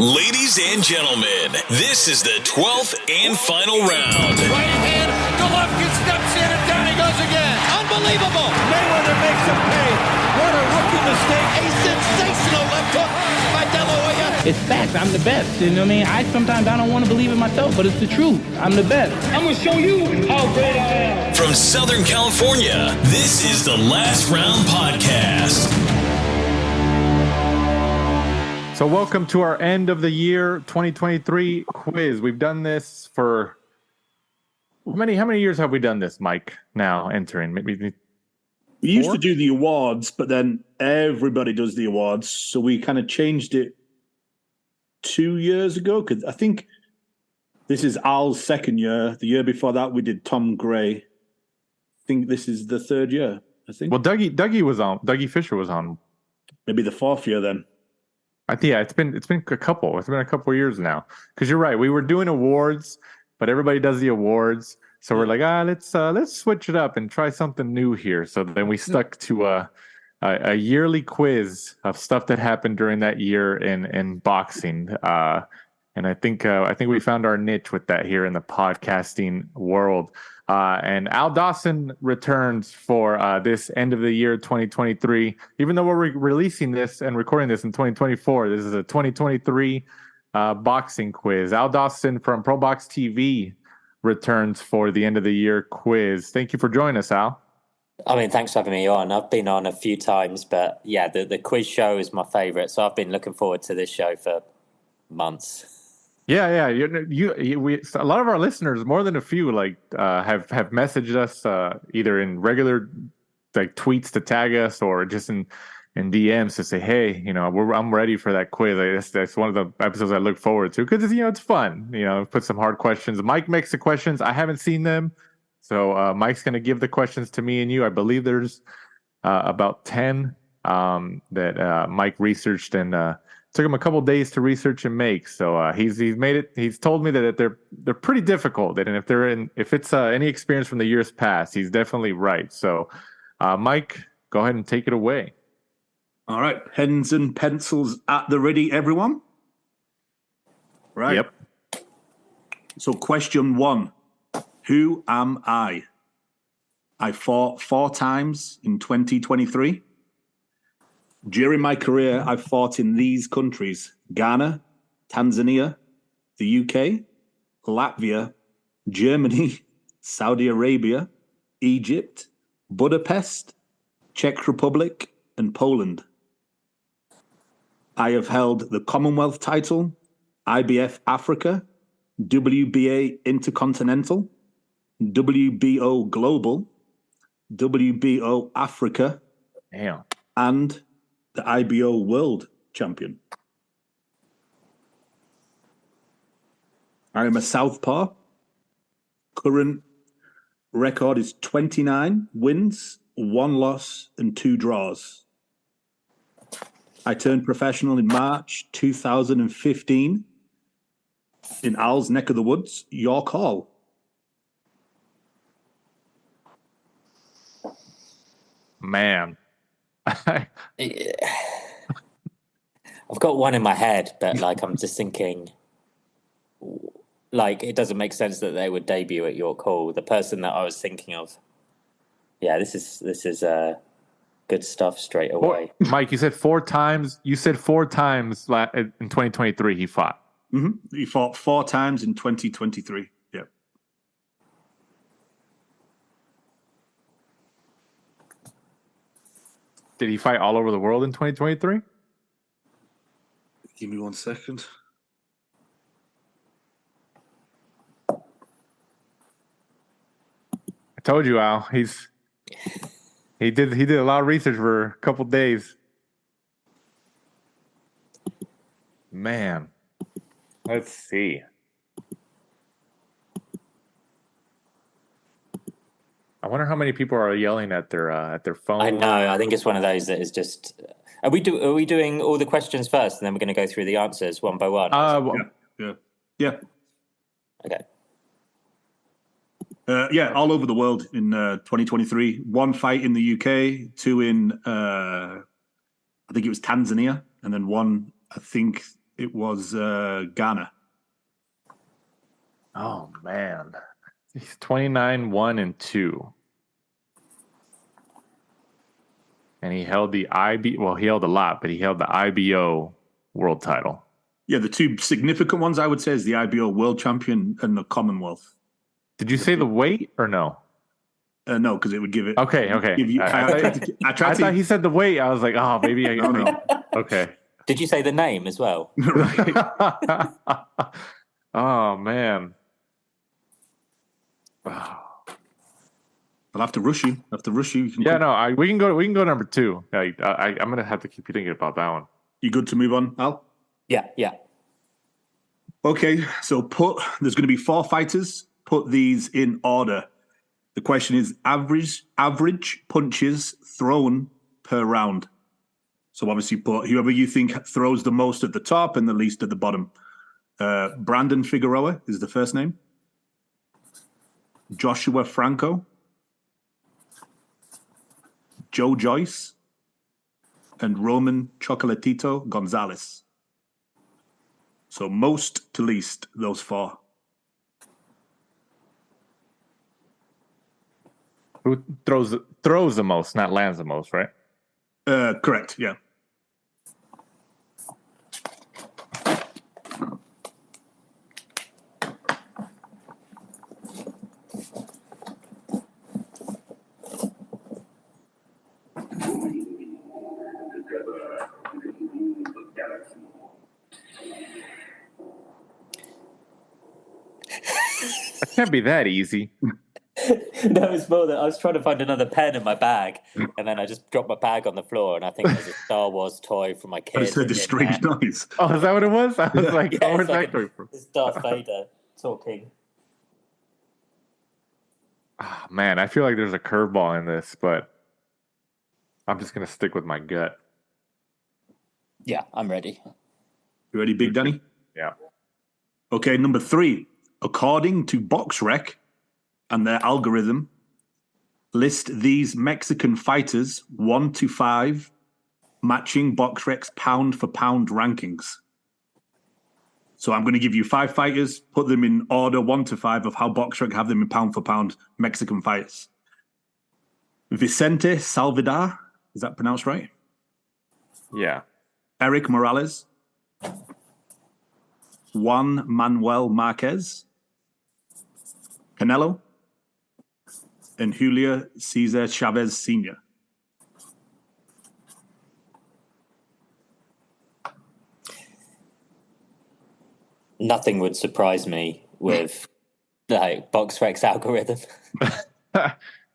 Ladies and gentlemen, this is the 12th and final round. Right hand, Golovkin steps in and down he goes again. Unbelievable. Mayweather makes him pay. What a rookie mistake. A sensational left hook by De La Hoya. It's facts. I'm the best. You know what I mean? Sometimes I don't want to believe it myself, but it's the truth. I'm the best. I'm going to show you how great I am. From Southern California, this is the Last Round Podcast. So welcome to our end of the year 2023 quiz. We've done this for how many years have we done this, Mike? Now entering maybe we used to do the awards, but then everybody does the awards, so we kind of changed it 2 years ago because I think this is Al's second year. The year before that we did Tom Gray. I think this is the third year. I think. Well, Dougie Fisher was on. Maybe the fourth year then. I think it's been a couple. It's been a couple of years now. Because you're right, we were doing awards, but everybody does the awards, so we're like, let's switch it up and try something new here. So then we stuck to a yearly quiz of stuff that happened during that year in boxing. And I think we found our niche with that here in the podcasting world. And Al Dawson returns for this end of the year 2023. Even though we're releasing this and recording this in 2024, this is a 2023 boxing quiz. Al Dawson from Pro Box TV returns for the end of the year quiz. Thank you for joining us, Al. I mean, thanks for having me on. I've been on a few times, but yeah, the quiz show is my favorite. So I've been looking forward to this show for months. Yeah. We a lot of our listeners, more than a few, have messaged us either in regular tweets to tag us or just in DMs to say, hey, I'm ready for that quiz. That's one of the episodes I look forward to because it's fun. Put some hard questions. Mike makes the questions. I haven't seen them, so Mike's going to give the questions to me and you. I believe there's about 10 that Mike researched and. Took him a couple days to research and make, so he's made it. He's told me that they're pretty difficult, and if it's any experience from the years past, he's definitely right. So, Mike, go ahead and take it away. All right, pens and pencils at the ready, everyone. Right. Yep. So, question 1: who am I? I fought 4 times in 2023. During my career, I've fought in these countries: Ghana, Tanzania, the UK, Latvia, Germany, Saudi Arabia, Egypt, Budapest, Czech Republic, and Poland. I have held the Commonwealth title, IBF Africa, WBA Intercontinental, WBO Global, WBO Africa, and the IBO World Champion. I am a southpaw. Current record is 29 wins, 1 loss, and 2 draws. I turned professional in March 2015 in Al's neck of the woods, York Hall. Man. I've got one in my head, but I'm just thinking, it doesn't make sense that they would debut at York Hall. The person that I was thinking of, this is good stuff straight away. Mike, you said 4 times. You said 4 times in 2023 he fought. Mm-hmm. He fought 4 times in 2023. Yeah. Did he fight all over the world in 2023? Give me 1 second. I told you, Al. He did a lot of research for a couple days. Man, let's see. I wonder how many people are yelling at their phone. I know. I think it's one of those that is just. Are we doing all the questions first, and then we're going to go through the answers one by one? Yeah. Okay. All over the world in 2023. 1 fight in the UK, 2 in I think it was Tanzania, and then 1 I think It was Ghana. Oh man, he's 29, 1-2, and he held the Well, he held a lot, but he held the IBO world title. Yeah, the two significant ones I would say is the IBO World Champion and the Commonwealth. Did you say the weight or no? No, because it would give it. Okay. Give you, I thought he said the weight. I was like, oh, maybe I. No. Okay. Did you say the name as well? Right. Oh man. I'll have to rush you. We can go number 2. I'm gonna have to keep you thinking about that one. You good to move on, Al? Yeah. Okay, so there's going to be 4 fighters. Put these in order. The question is average punches thrown per round. So obviously put whoever you think throws the most at the top and the least at the bottom. Brandon Figueroa is the first name. Joshua Franco. Joe Joyce. And Roman Chocolatito Gonzalez. So most to least, those 4. Who throws the most, not lands the most, right? Correct, yeah. It can't be that easy. No, it's more that I was trying to find another pen in my bag, and then I just dropped my bag on the floor, and I think there's a Star Wars toy from my I kid. just heard this strange noise. Oh, is that what it was? I was like, Yeah, where's it's like that coming from? It's Darth Vader talking. Oh, man, I feel like there's a curveball in this, but I'm just gonna stick with my gut. Yeah, I'm ready. You ready, Big Danny? Yeah. Okay, number 3. According to BoxRec and their algorithm, list these Mexican fighters 1 to 5, matching BoxRec's pound for pound rankings. So I'm going to give you 5 fighters, put them in order 1 to 5 of how BoxRec have them in pound for pound Mexican fighters. Vicente Salvador, is that pronounced right? Yeah. Eric Morales. Juan Manuel Marquez. Canelo. And Julio Cesar Chavez Sr. Nothing would surprise me with like BoxRec's algorithm.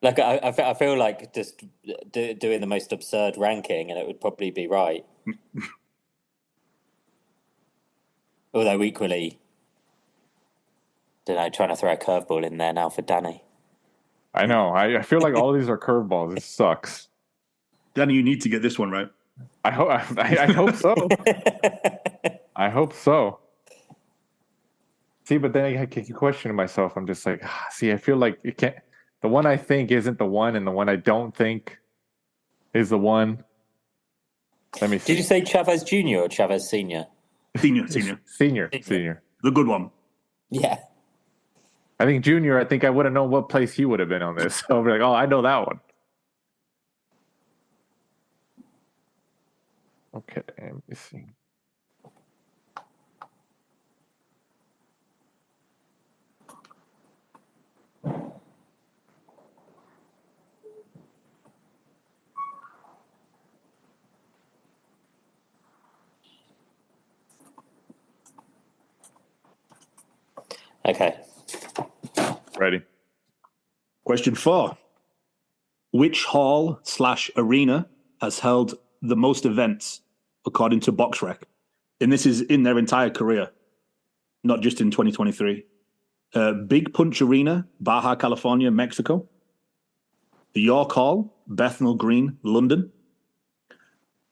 Like I feel like just doing the most absurd ranking, and it would probably be right. Although equally, trying to throw a curveball in there now for Danny. I know. I feel like all these are curveballs. It sucks. Danny, you need to get this one right. I hope so. I hope so. See, but then I keep questioning myself. I'm just like, see, I feel like it can't. The one I think isn't the one, and the one I don't think is the one. Let me see. Did you say Chavez Jr. or Chavez Sr.? Senior. Senior. The good one. Yeah. I think Junior, I would have known what place he would have been on this. So I'll be like, oh, I know that one. Okay, let me see. Okay. Ready. Question 4. Which hall/arena has held the most events, according to BoxRec? And this is in their entire career, not just in 2023. Big Punch Arena, Baja California, Mexico. The York Hall, Bethnal Green, London.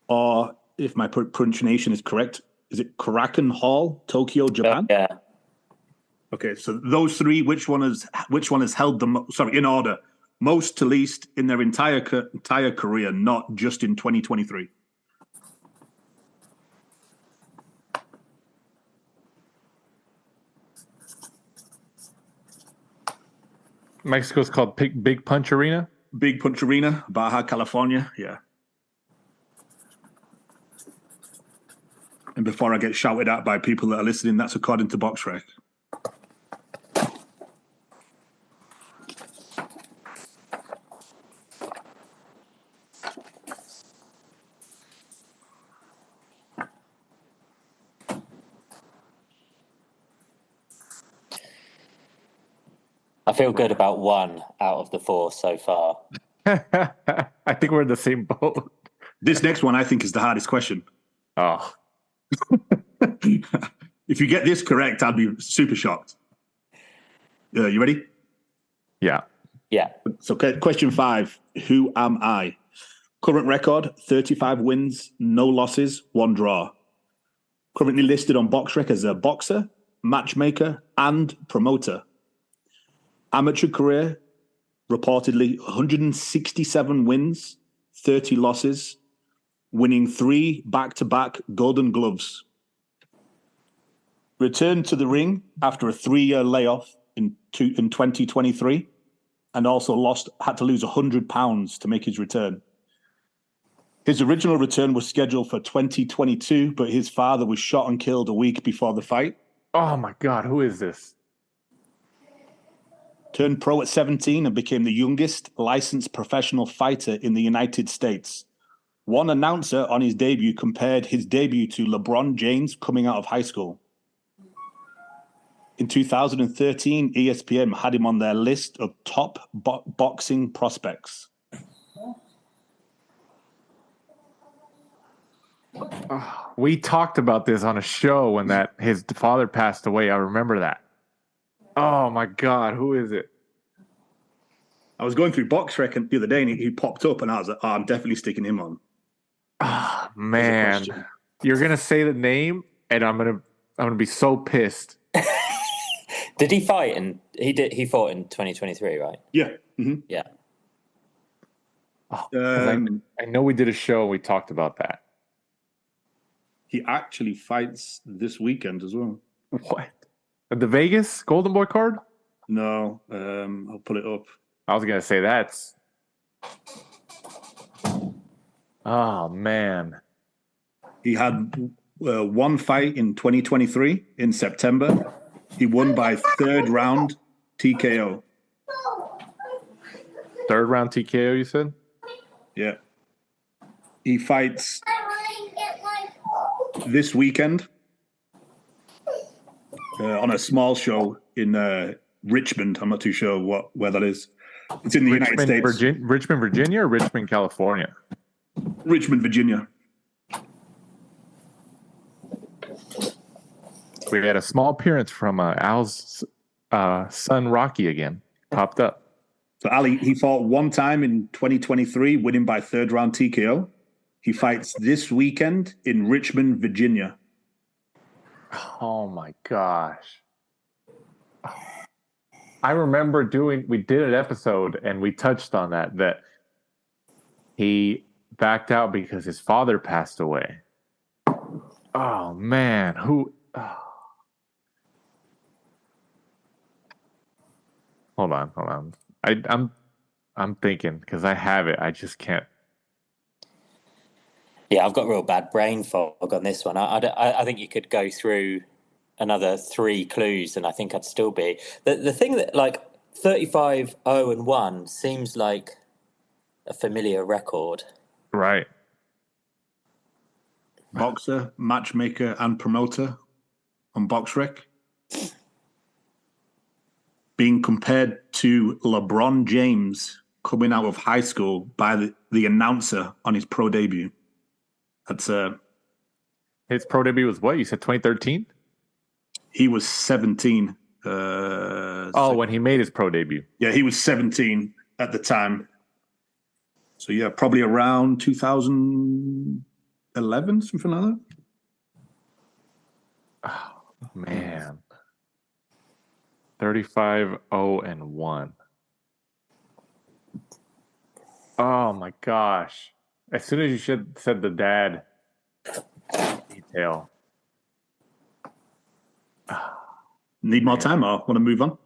Or, if my pronunciation is correct, is it Korakuen Hall, Tokyo, Japan? Yeah. Okay, so those 3, which one has held the most? Sorry, in order, most to least in their entire career, not just in 2023. Mexico's called Big Punch Arena. Big Punch Arena, Baja California. Yeah. And before I get shouted at by people that are listening, that's according to BoxRec. I feel good about 1 out of the 4 so far. I think we're in the same boat. This next one, I think, is the hardest question. Oh. If you get this correct, I'd be super shocked. You ready? Yeah. Yeah. So question 5, who am I? Current record, 35 wins, no losses, 1 draw. Currently listed on BoxRec as a boxer, matchmaker, and promoter. Amateur career, reportedly 167 wins, 30 losses, winning 3 back-to-back Golden Gloves. Returned to the ring after a 3-year layoff in 2023, and also had to lose 100 pounds to make his return. His original return was scheduled for 2022, but his father was shot and killed a week before the fight. Oh my God, who is this? Turned pro at 17 and became the youngest licensed professional fighter in the United States. One announcer on his debut compared his debut to LeBron James coming out of high school. In 2013, ESPN had him on their list of top boxing prospects. We talked about this on a show when his father passed away. I remember that. Oh my God, who is it? I was going through BoxRec the other day and he popped up and I was like, I'm definitely sticking him on. Oh, man. You're gonna say the name and I'm gonna be so pissed. Did he fight? He fought in 2023, right? Yeah. Mm-hmm. Yeah. Oh, I know we did a show and we talked about that. He actually fights this weekend as well. What? The Vegas Golden Boy card? No, I'll pull it up. I was going to say that's... Oh, man. He had 1 fight in 2023 in September. He won by 3rd round TKO. 3rd round TKO, you said? Yeah. He fights this weekend on a small show in Richmond. I'm not too sure where that is. It's in the United States. Richmond, Virginia, or Richmond, California? Richmond, Virginia. We had a small appearance from Al's son, Rocky, again. Popped up. So Ali, he fought 1 time in 2023, winning by 3rd round TKO. He fights this weekend in Richmond, Virginia. Oh my gosh. I remember we did an episode and we touched on that he backed out because his father passed away. Oh man, who? Oh. Hold on. I'm thinking because I have it. I just can't. Yeah, I've got real bad brain fog on this one. I think you could go through another 3 clues and I think I'd still be. The thing that, like, 35-0-1 seems like a familiar record. Right. Boxer, matchmaker, and promoter on BoxRec. Being compared to LeBron James coming out of high school by the announcer on his pro debut. That's his pro debut was what? You said 2013? He was 17. When he made his pro debut. Yeah, he was 17 at the time. So yeah, probably around 2011, something like that. Oh, man. 35-0-1. Oh my gosh. As soon as you said the dad detail. Need more time or want to move on?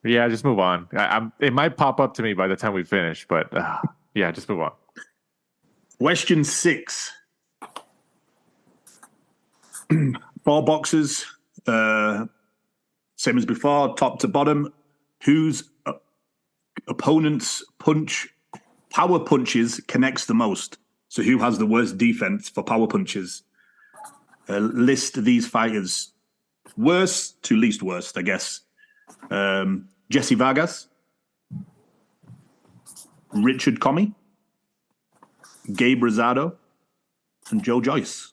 Yeah, just move on. It might pop up to me by the time we finish, but yeah, just move on. Question 6. 4 boxes, same as before, top to bottom. Whose opponent's power punches connects the most? So who has the worst defense for power punches? List these fighters worst to least worst, I guess. Jesse Vargas, Richard Comey, Gabe Rosado, and Joe Joyce.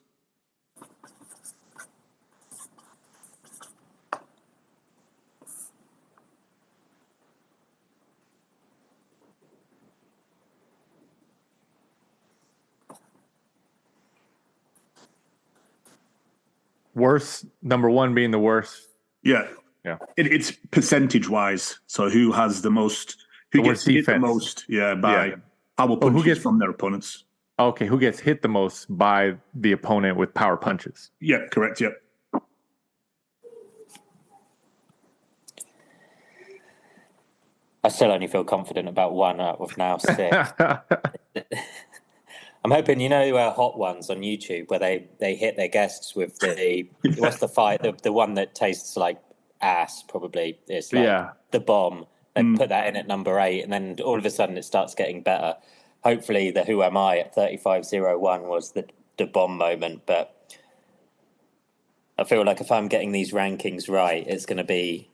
Worst, number 1 being the worst. Yeah. Yeah. It's percentage wise. So who has the most, who gets hit the most, by power punches from their opponents. Okay, who gets hit the most by the opponent with power punches? Yeah, correct, yeah. I still only feel confident about 1 out of now 6. I'm hoping, Hot Ones on YouTube where they hit their guests with what's the fight? The one that tastes like ass, probably. It's like the bomb. They put that in at number 8, and then all of a sudden it starts getting better. Hopefully the Who Am I at 35:01 was the bomb moment, but I feel like if I'm getting these rankings right, it's going to be,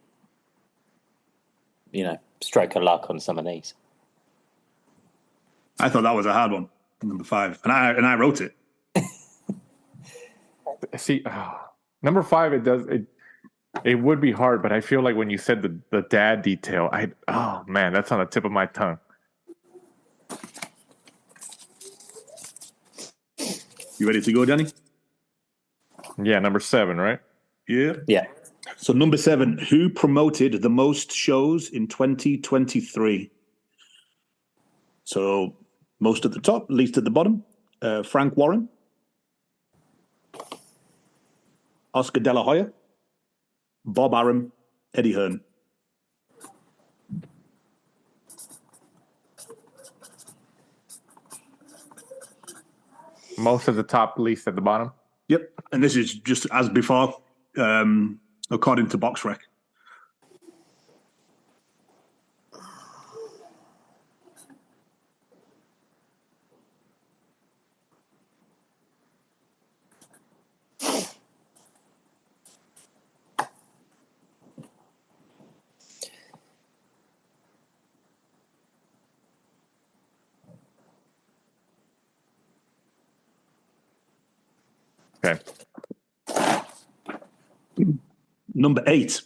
stroke of luck on some of these. I thought that was a hard one, number 5, and I wrote it. See, number 5, it would be hard, but I feel like when you said the dad detail, that's on the tip of my tongue. You ready to go, Danny? Yeah, number 7, right? Yeah. Yeah. So number 7, who promoted the most shows in 2023? So most at the top, least at the bottom. Frank Warren, Oscar De La Hoya, Bob Arum, Eddie Hearn. Most at the top, least at the bottom. Yep. And this is just as before, according to BoxRec. Okay. Number 8.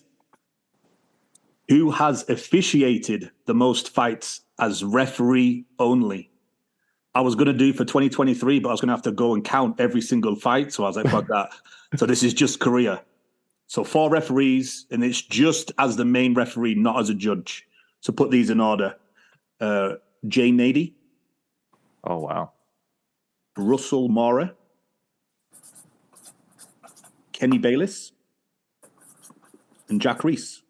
Who has officiated the most fights as referee only? I was going to do for 2023, but I was going to have to go and count every single fight. So I was like, fuck that. So this is just career. So 4 referees, and it's just as the main referee, not as a judge. So put these in order. Jay Nady. Oh, wow. Russell Mora. Kenny Bayless. And Jack Reese.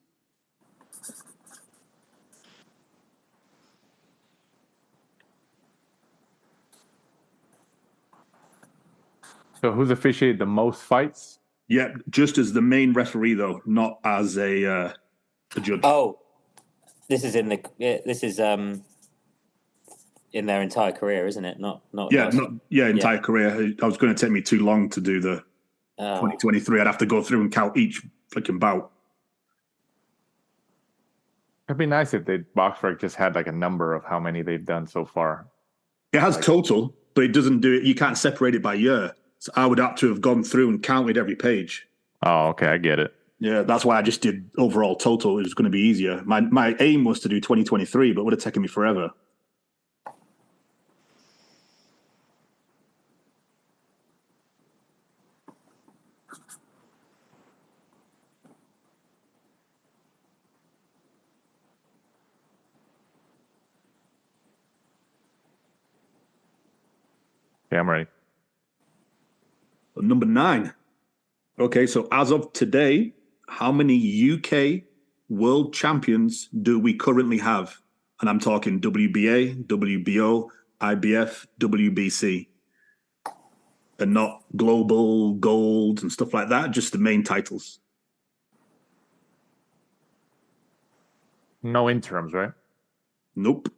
So who's officiated the most fights? Yeah, just as the main referee, though, not as a judge. Oh, this is in their entire career, isn't it? Entire career. I was going to take me too long to do the 2023. I'd have to go through and count each freaking bout. It'd be nice if BoxRec just had like a number of how many they've done so far. It has total, but it doesn't do it. You can't separate it by year. So I would have to have gone through and counted every page. Oh, okay. I get it. Yeah, that's why I just did overall total. It was going to be easier. My aim was to do 2023, but it would have taken me forever. Yeah, I'm ready. Number 9. Okay, so as of today, how many UK world champions do we currently have? And I'm talking WBA, WBO, IBF, WBC. And not global, gold, and stuff like that, just the main titles. No interims, right? Nope.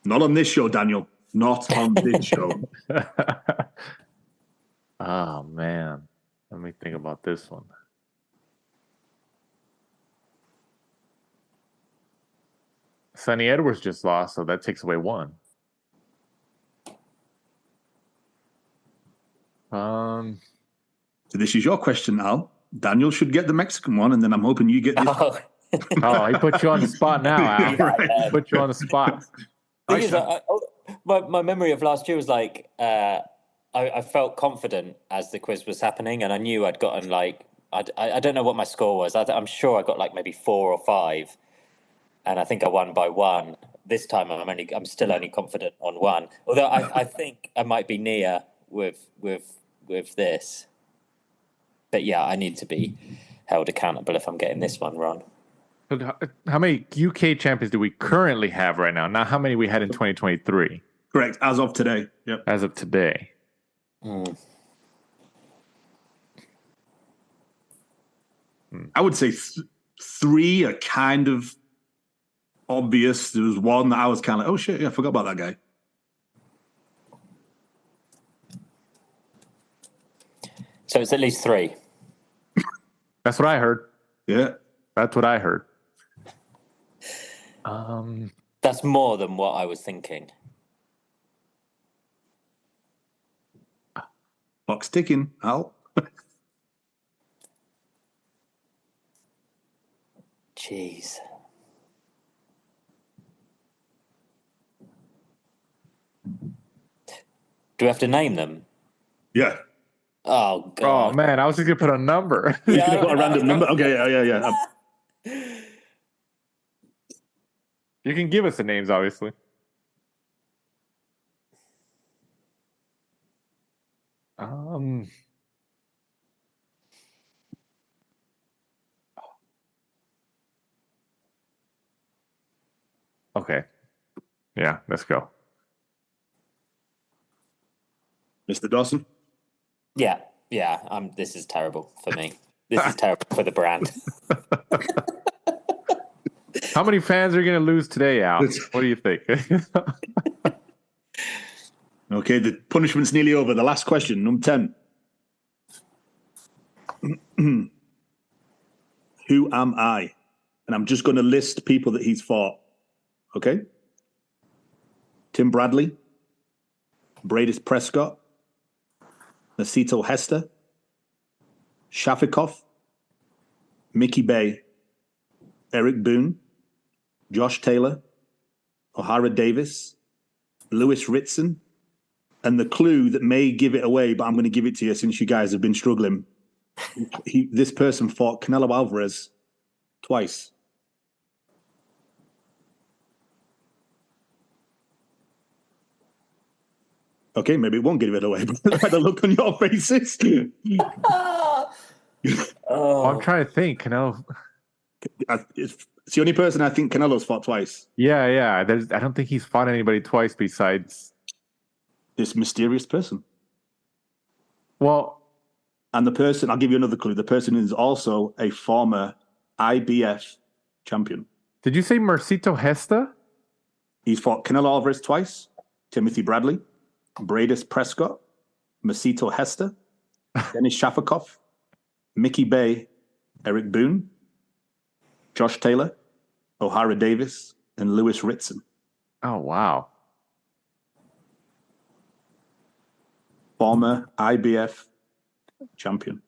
Not on this show, Daniel. Not on this show. Oh, man. Let me think about this one. Sonny Edwards just lost, so that takes away one. So this is your question, Al. Daniel should get the Mexican one, and then I'm hoping you get this. Oh, he put you on the spot now, Al. Right. Put you on the spot. Thing is, my memory of last year was like I felt confident as the quiz was happening, and I knew I'd gotten like I don't know what my score was. I'm sure I got like maybe 4 or 5, and I think I won by 1. This time I'm still only confident on 1. Although I think I might be near with this. But yeah, I need to be held accountable if I'm getting this one wrong. But how many UK champions do we currently have right now? Not how many we had in 2023. Correct, as of today. Yep. As of today. I would say 3 are kind of obvious. There was one that I was kind of like, oh shit, yeah, I forgot about that guy. So it's at least 3. That's what I heard. Yeah. That's what I heard. That's more than what I was thinking. Clock's ticking, Al. Jeez. Do we have to name them? Yeah. Oh, God. Oh, man, I was just going to put a number. You're going to put a random number? Okay, yeah. You can give us the names, obviously. Okay. Yeah, let's go. Mr. Dawson? Yeah. This is terrible for me. This is terrible for the brand. How many fans are going to lose today, Al? What do you think? Okay, the punishment's nearly over. The last question, number 10. Who am I? And I'm just going to list people that he's fought. Okay? Tim Bradley, Bradis Prescott, Nacito Hester, Shafikov, Mickey Bay, Eric Boone, Josh Taylor, O'Hara Davis, Lewis Ritson, and the clue that may give it away, but I'm going to give it to you since you guys have been struggling. This person fought Canelo Alvarez twice. Okay, maybe it won't give it away, but by the look on your faces. I'm trying to think. Canelo. It's the only person I think Canelo's fought twice. Yeah. I don't think he's fought anybody twice besides this mysterious person. Well, and the person, I'll give you another clue. The person is also a former IBF champion. Did you say Mercito Hesta? He's fought Canelo Alvarez twice, Timothy Bradley, Bradis Prescott, Mercito Hester, Denis Shafikov, Mickey Bay, Eric Boone, Josh Taylor, O'Hara Davis, and Lewis Ritson. Oh, wow. Former IBF champion.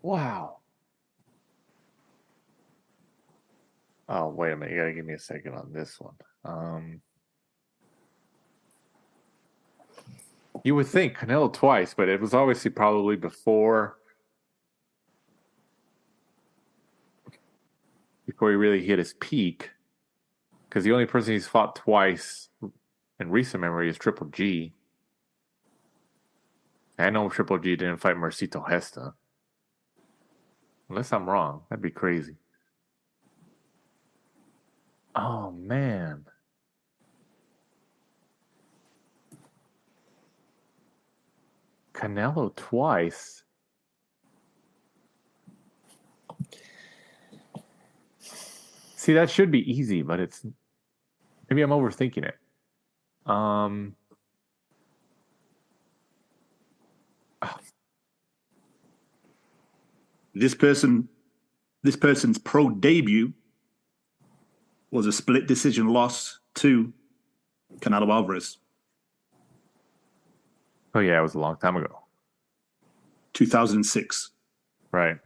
Wow. Oh, wait a minute. You got to give me a second on this one. You would think Canelo twice, but it was obviously probably before he really hit his peak. Because the only person he's fought twice in recent memory is Triple G. I know Triple G didn't fight Mercito Hesta. Unless I'm wrong. That'd be crazy. Oh, man. Canelo twice. See, that should be easy, but it's... Maybe I'm overthinking it. This person's pro debut was a split decision loss to Canelo Alvarez. Oh, yeah, it was a long time ago. 2006. Right.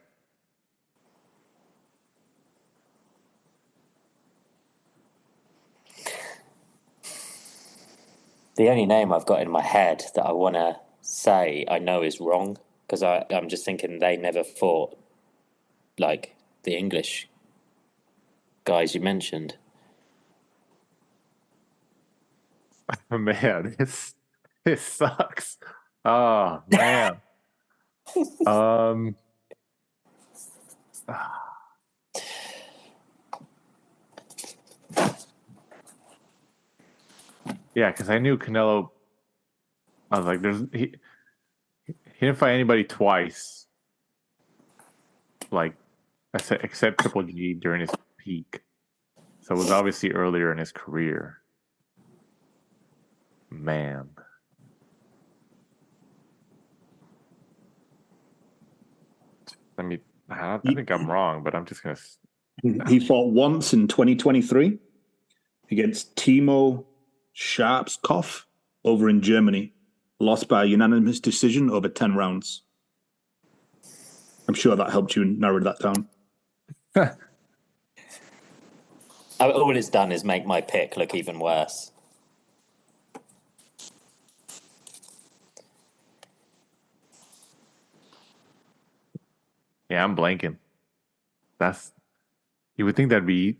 The only name I've got in my head that I want to say I know is wrong, because I'm just thinking they never fought like the English guys you mentioned. Man, it sucks. Oh, man. Yeah, because I knew Canelo. I was like, he didn't fight anybody twice. Like, except Triple G during his peak. So it was obviously earlier in his career. Man. I think I'm wrong, but I'm just going to... He fought once in 2023 against Timo Sharpskopf over in Germany. Lost by unanimous decision over 10 rounds. I'm sure that helped you narrow that down. All it's done is make my pick look even worse. Yeah, I'm blanking. You would think that'd be...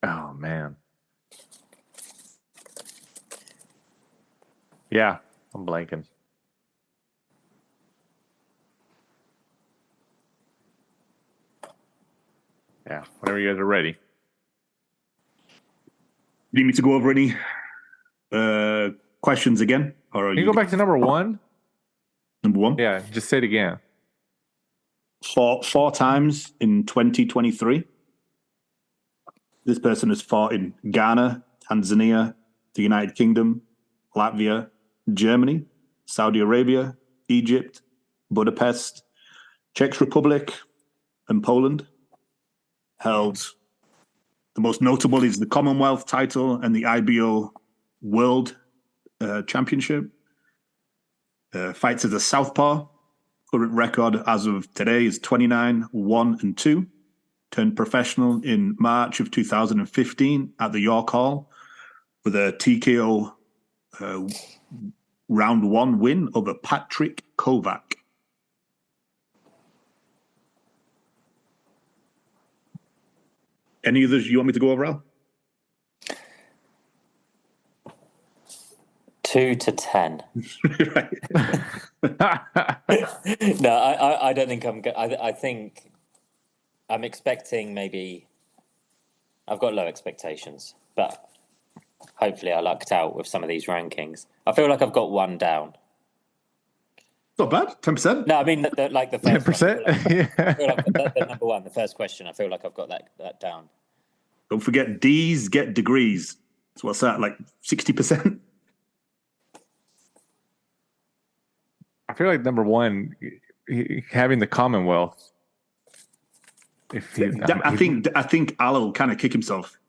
Oh, man. Yeah, I'm blanking. Yeah, whenever you guys are ready. Need me to go over any questions again? Or Can you go back to number one? Number one? Yeah, just say it again. Four times in 2023. This person has fought in Ghana, Tanzania, the United Kingdom, Latvia, Germany, Saudi Arabia, Egypt, Budapest, Czech Republic, and Poland. Held the most notable is the Commonwealth title and the IBO World Championship. Fights as a southpaw. Current record as of today is 29-1-2. Turned professional in March of 2015 at the York Hall with a TKO round one win over Patrick Kovac. Any others you want me to go over, Al? 2 to 10. No, I don't think I'm good. I think I'm expecting maybe. I've got low expectations, but hopefully I lucked out with some of these rankings. I feel like I've got one down. Not bad, 10%. No, I mean like the first 10%. I feel like the number one, the first question. I feel like I've got that down. Don't forget, D's get degrees. So what's that, like 60%? I feel like number one, having the Commonwealth. I think Al will kind of kick himself.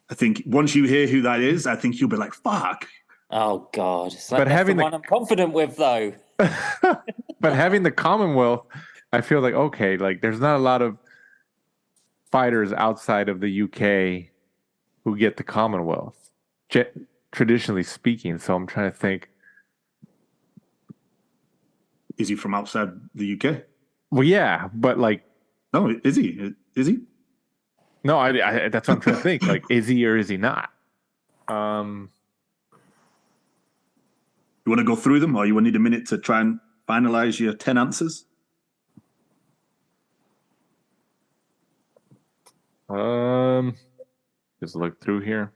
I think once you hear who that is, I think you'll be like, "Fuck." Oh God! But having the one I'm confident with, though. But having the Commonwealth, I feel like okay, like there's not a lot of fighters outside of the UK who get the Commonwealth, traditionally speaking. So I'm trying to think. Is he from outside the UK? Well, yeah, but like, no, is he? Is he? No, I that's what I'm trying to think. Like, is he or is he not? You want to go through them, or you will need a minute to try and finalize your 10 answers? Just look through here.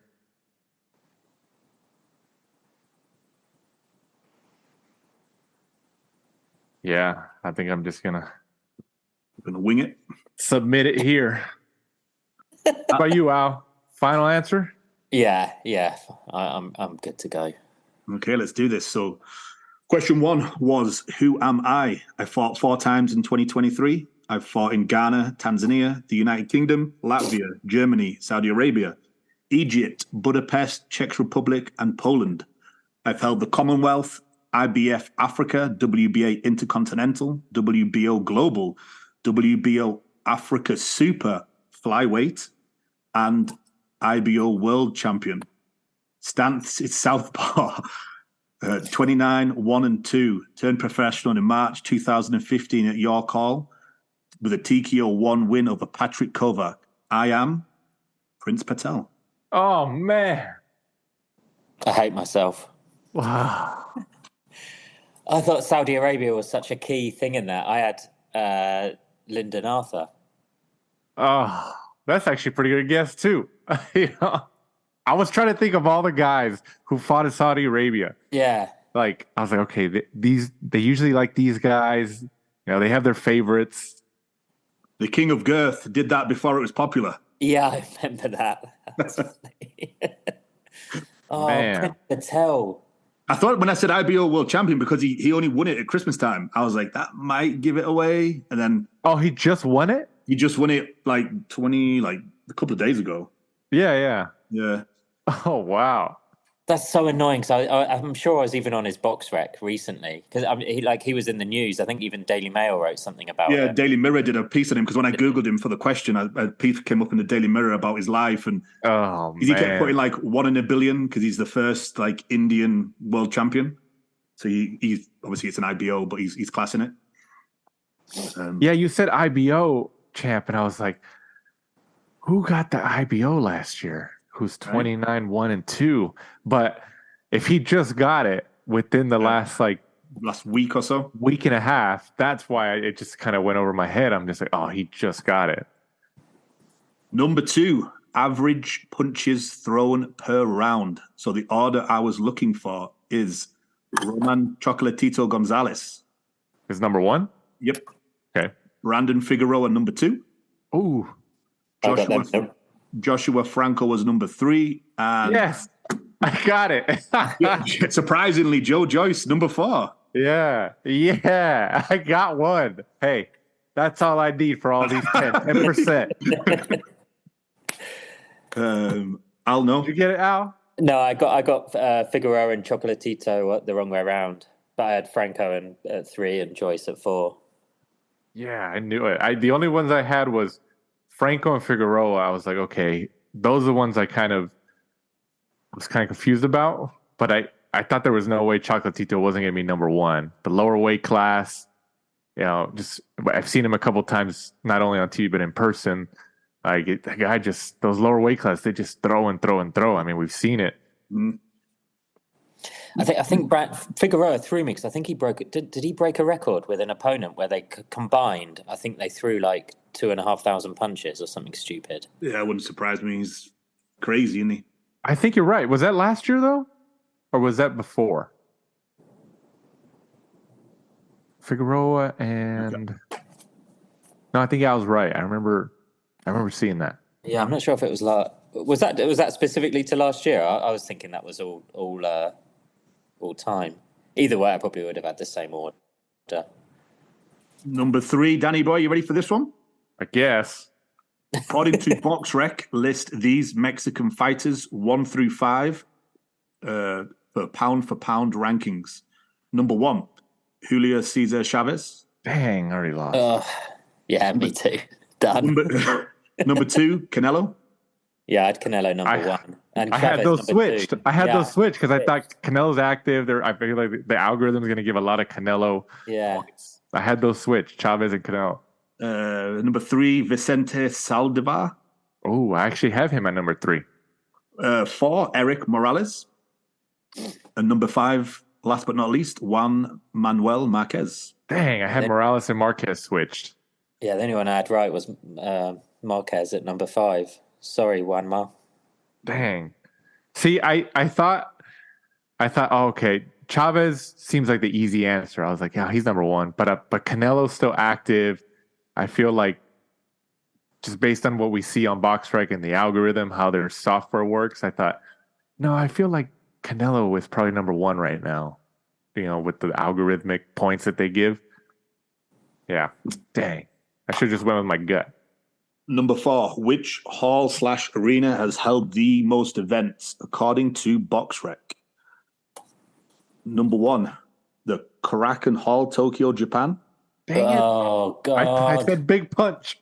Yeah, I think I'm just gonna wing it. Submit it here. How about you, Al? Final answer? Yeah. I'm good to go. Okay, let's do this. So, question 1 was, who am I? I fought 4 times in 2023. I've fought in Ghana, Tanzania, the United Kingdom, Latvia, Germany, Saudi Arabia, Egypt, Budapest, Czech Republic, and Poland. I've held the Commonwealth, IBF Africa, WBA Intercontinental, WBO Global, WBO Africa Super Flyweight, and IBO World Champion. Stance is Southpaw. 29, 1 and 2. Turned professional in March 2015 at York Hall with a TKO 1 win over Patrick Kovac. I am Prince Patel. Oh, man. I hate myself. Wow. I thought Saudi Arabia was such a key thing in that. I had Lyndon Arthur. Oh, that's actually a pretty good guess, too. I was trying to think of all the guys who fought in Saudi Arabia. Yeah. Like, I was like, okay, they usually like these guys. They have their favorites. The King of Girth did that before it was popular. Yeah, I remember that. Oh, man. Prince Patel. I thought when I said IBO World Champion, because he only won it at Christmas time, I was like, that might give it away. And then... Oh, he just won it? He just won it like a couple of days ago. Yeah. Yeah. Oh, wow. That's so annoying, because I'm sure I was even on his box rec recently, because he was in the news. I think even Daily Mail wrote something about it. Yeah, Daily Mirror did a piece on him, because when I Googled him for the question, a piece came up in the Daily Mirror about his life, and he kept putting like 1 in a billion, because he's the first like Indian world champion. So he's obviously it's an IBO, but he's classing it. Yeah, you said IBO champ, and I was like, who got the IBO last year? Who's 29, 1 and 2? But if he just got it within the last week or so, week and a half, that's why it just kind of went over my head. I'm just like, oh, he just got it. Number 2, average punches thrown per round. So the order I was looking for is Roman Chocolatito Gonzalez. Is number 1? Yep. Okay. Brandon Figueroa, number 2. Ooh. Joshua Franco was number 3. And yes, I got it. Surprisingly, Joe Joyce, number 4. Yeah, I got one. Hey, that's all I need for all these 10%. Al, no. Did you get it, Al? No, I got Figueroa and Chocolatito the wrong way around. But I had Franco at 3 and Joyce at 4. Yeah, I knew it. The only ones I had was Franco and Figueroa. I was like, okay, those are the ones I was kind of confused about. But I thought there was no way Chocolatito wasn't going to be number 1. The lower weight class, just I've seen him a couple times, not only on TV but in person. The guy those lower weight class, they just throw and throw and throw. I mean, we've seen it. Mm. I think Figueroa threw me, because I think he broke it. Did he break a record with an opponent where they combined? I think they threw like 2,500 punches or something stupid. Yeah, it wouldn't surprise me. He's crazy, isn't he? I think you're right. Was that last year though, or was that before? Figueroa and no, I think I was right. I remember seeing that. Yeah, I'm not sure if it was was that specifically to last year. I was thinking that was all time. Either way, I probably would have had the same order. Number 3, Danny Boy, you ready for this one? I guess. According to BoxRec, list these Mexican fighters 1 through 5 for pound rankings. Number 1, Julio Cesar Chavez. Dang, I already lost. Yeah, me too. Done. Number 2, Canelo. Yeah, I had Canelo number 1. And I had those switched. 2. I had those switched because I thought Canelo's active. I feel like the algorithm is going to give a lot of Canelo points. I had those switched, Chavez and Canelo. Number 3, Vicente Saldivar. Oh, I actually have him at number 3. 4, Eric Morales. And number 5, last but not least, Juan Manuel Marquez. Dang, I had Morales and Marquez switched. Yeah, the only one I had right was Marquez at number 5. Sorry, Juanma. Dang. See, I thought, oh, okay, Chavez seems like the easy answer. I was like, yeah, he's number 1. But Canelo's still active. I feel like just based on what we see on BoxRec and the algorithm, how their software works, I thought, no, I feel like Canelo is probably number 1 right now, with the algorithmic points that they give. Yeah. Dang. I should have just went with my gut. Number 4, which hall/arena has held the most events according to BoxRec? Number 1, the Korakuen Hall, Tokyo, Japan. Dang it. Oh, God. I said Big Punch.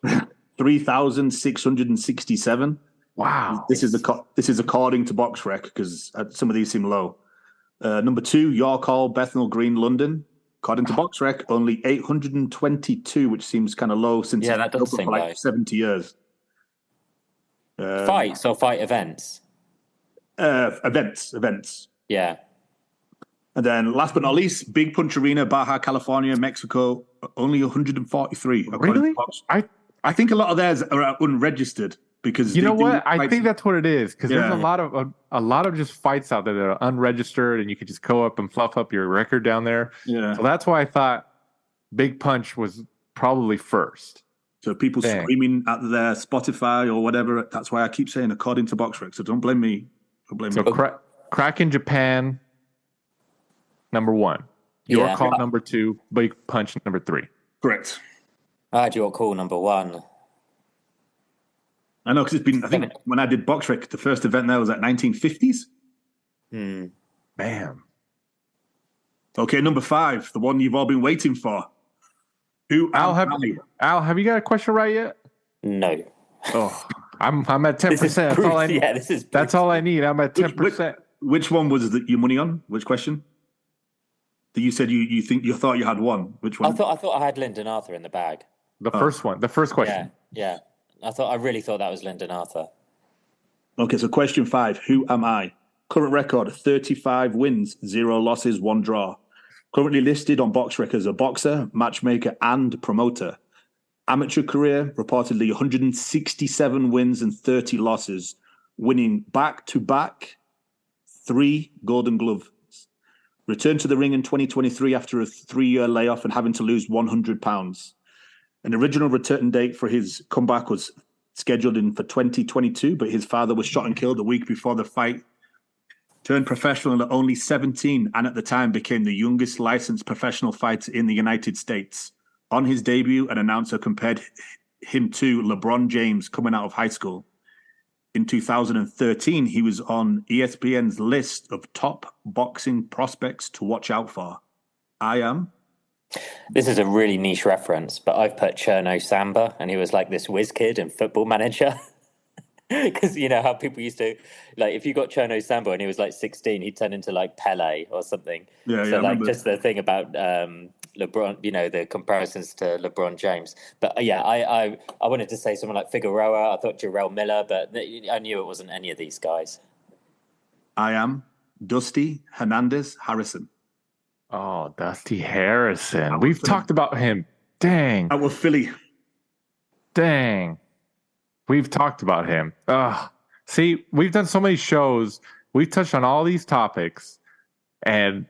3,667. Wow. This is according to BoxRec because some of these seem low. Number 2, York Hall, Bethnal Green, London. According to BoxRec, only 822, which seems kind of low since that does it's been seem for like low. 70 years. Fights or fight events? Events. Yeah. And then last but not least, Big Punch Arena, Baja, California, Mexico, only 143. Really? I think a lot of theirs are unregistered because you know what? I think that's what it is because there's a lot of just fights out there that are unregistered, and you could just go up and fluff up your record down there. Yeah. So that's why I thought Big Punch was probably first. So people screaming at their Spotify or whatever. That's why I keep saying according to BoxRec. So don't blame me. So Crack in Japan, number 1. York Hall, number 2. Big Punch, number 3. Correct. I had York Hall number 1. I know because it's been. I think when I did BoxRec, the first event there was at 1950s. Bam. Okay, number 5, the one you've all been waiting for. Al, have you got a question right yet? No. Oh, I'm at 10%. That's all I need. Yeah, that's all I need. I'm at 10%. Which one was your money on? Which question? That you said you thought you had one. Which one? I thought I had Lyndon Arthur in the bag. The first one. The first question. Yeah. I really thought that was Lyndon Arthur. Okay, so question 5. Who am I? Current record, 35 wins, 0 losses, 1 draw. Currently listed on BoxRec as a boxer, matchmaker, and promoter. Amateur career, reportedly 167 wins and 30 losses, winning back-to-back 3 Golden Gloves. Returned to the ring in 2023 after a 3-year layoff and having to lose 100 pounds. An original return date for his comeback was scheduled in for 2022, but his father was shot and killed a week before the fight. Turned professional at only 17 and at the time became the youngest licensed professional fighter in the United States. On his debut, an announcer compared him to LeBron James coming out of high school. In 2013, he was on ESPN's list of top boxing prospects to watch out for. I am... This is a really niche reference, but I've put Cherno Samba, and he was like this whiz kid in Football Manager. Because you know how people used to, like, if you got Cherno Samba and he was like 16, he'd turn into like Pele or something. So like just the thing about LeBron, the comparisons to LeBron James. But I wanted to say someone like Figueroa. I thought Jarrell Miller, but I knew it wasn't any of these guys. I am Dusty Hernandez Harrison. Oh, Dusty Harrison. We've talked about him. Dang. Out of Philly. Dang. We've talked about him. See, we've done so many shows. We've touched on all these topics. And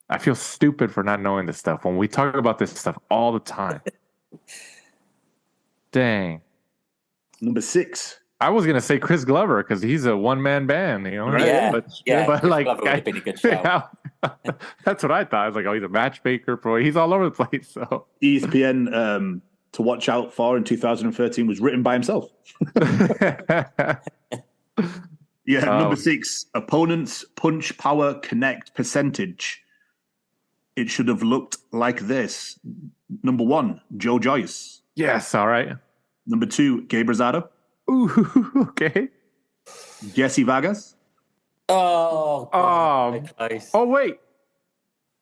I feel stupid for not knowing this stuff when we talk about this stuff all the time. Dang. Number 6. I was gonna say Chris Glover because he's a one-man band, Right? Yeah, but Chris like, Glover would have been a good show. Yeah, that's what I thought. I was like, oh, he's a matchmaker, pro. He's all over the place. So ESPN to watch out for in 2013 was written by himself. Number 6. Opponents punch power connect percentage. It should have looked like this. Number 1, Joe Joyce. Yes, all right. Number 2, Gabe Rosado. Ooh, okay. Jesse Vargas. Oh, God, nice. Oh, wait.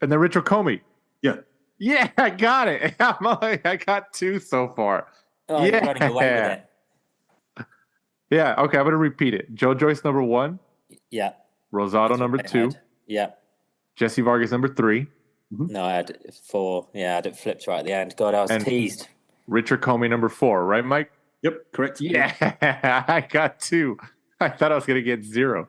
And then Richard Comey. Yeah. Yeah, I got it. I got 2 so far. Oh, you're running away with it. Yeah, okay, I'm going to repeat it. Joe Joyce, number 1. Yeah. Rosado, number 2. Yeah. Jesse Vargas, number 3. No, I had 4. Yeah, I had it flipped right at the end. God, I was teased. Richard Comey, number 4. Right, Mike? Yep, correct. Yeah, I got 2. I thought I was going to get 0.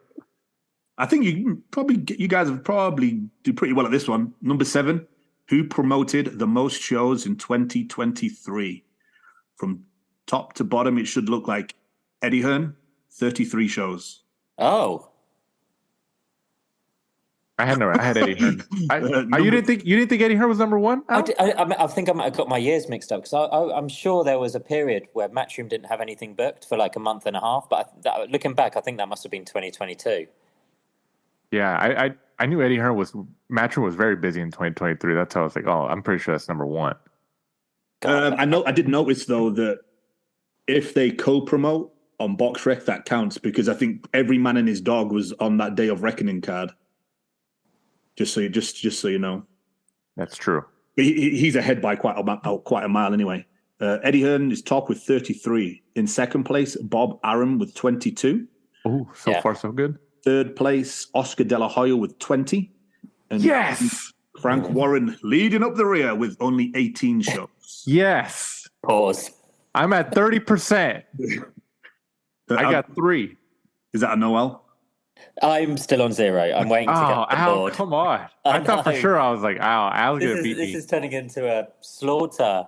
I think you guys have probably do pretty well at this one. Number 7, who promoted the most shows in 2023? From top to bottom, it should look like Eddie Hearn, 33 shows. Oh. I had Eddie Hearn. You didn't think Eddie Hearn was number 1? I think I might have got my years mixed up because I'm sure there was a period where Matchroom didn't have anything booked for like a month and a half. But looking back, I think that must have been 2022. Yeah, I knew Eddie Hearn Matchroom was very busy in 2023. That's how I was like, oh, I'm pretty sure that's number 1. I did notice though that if they co-promote on BoxRec, that counts because I think every man and his dog was on that Day of Reckoning card. Just so you know, that's true. He's ahead by quite a mile anyway. Eddie Hearn is top with 33. In second place, Bob Arum with 22. Oh, so far so good. Third place, Oscar De La Hoya with 20. And yes! Frank Warren leading up the rear with only 18 shows. Yes. Pause. I'm at 30%. I got 3. Is that a Noel? I'm still on 0. I'm waiting to get the board. Come on. I thought for sure I was like, Al's going to beat me. This is turning into a slaughter.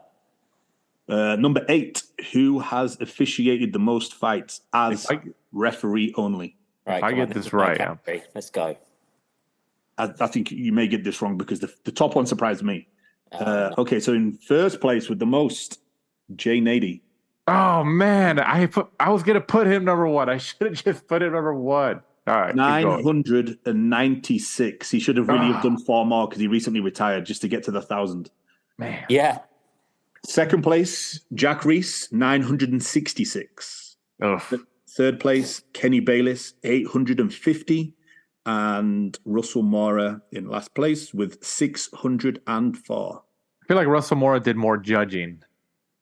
Number 8, who has officiated the most fights as referee only? Right, if I get this right. Let's go. I think you may get this wrong because the top one surprised me. Okay, so in first place with the most, Jay Nady. Oh, man. I was going to put him number 1. I should have just put him number 1. All right, 996. He should have really have done 4 more because he recently retired just to get to the 1,000. Man. Yeah. Second place, Jack Reese, 966. Third place, Kenny Bayless, 850. And Russell Mora in last place with 604. I feel like Russell Mora did more judging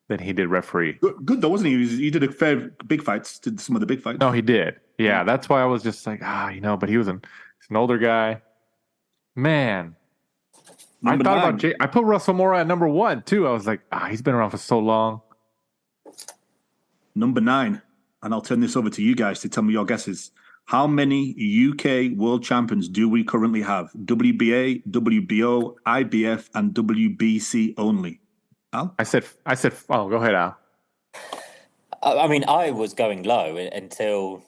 than he did referee. Good though, wasn't he? He did a fair big fights, did some of the big fights. No, he did. Yeah, that's why I was just like, but he was an older guy. Man. I put Russell Mora at number 1 too. I was like, he's been around for so long. Number 9, and I'll turn this over to you guys to tell me your guesses. How many UK world champions do we currently have? WBA, WBO, IBF, and WBC only. Al? I said. Oh, go ahead, Al. I mean, I was going low until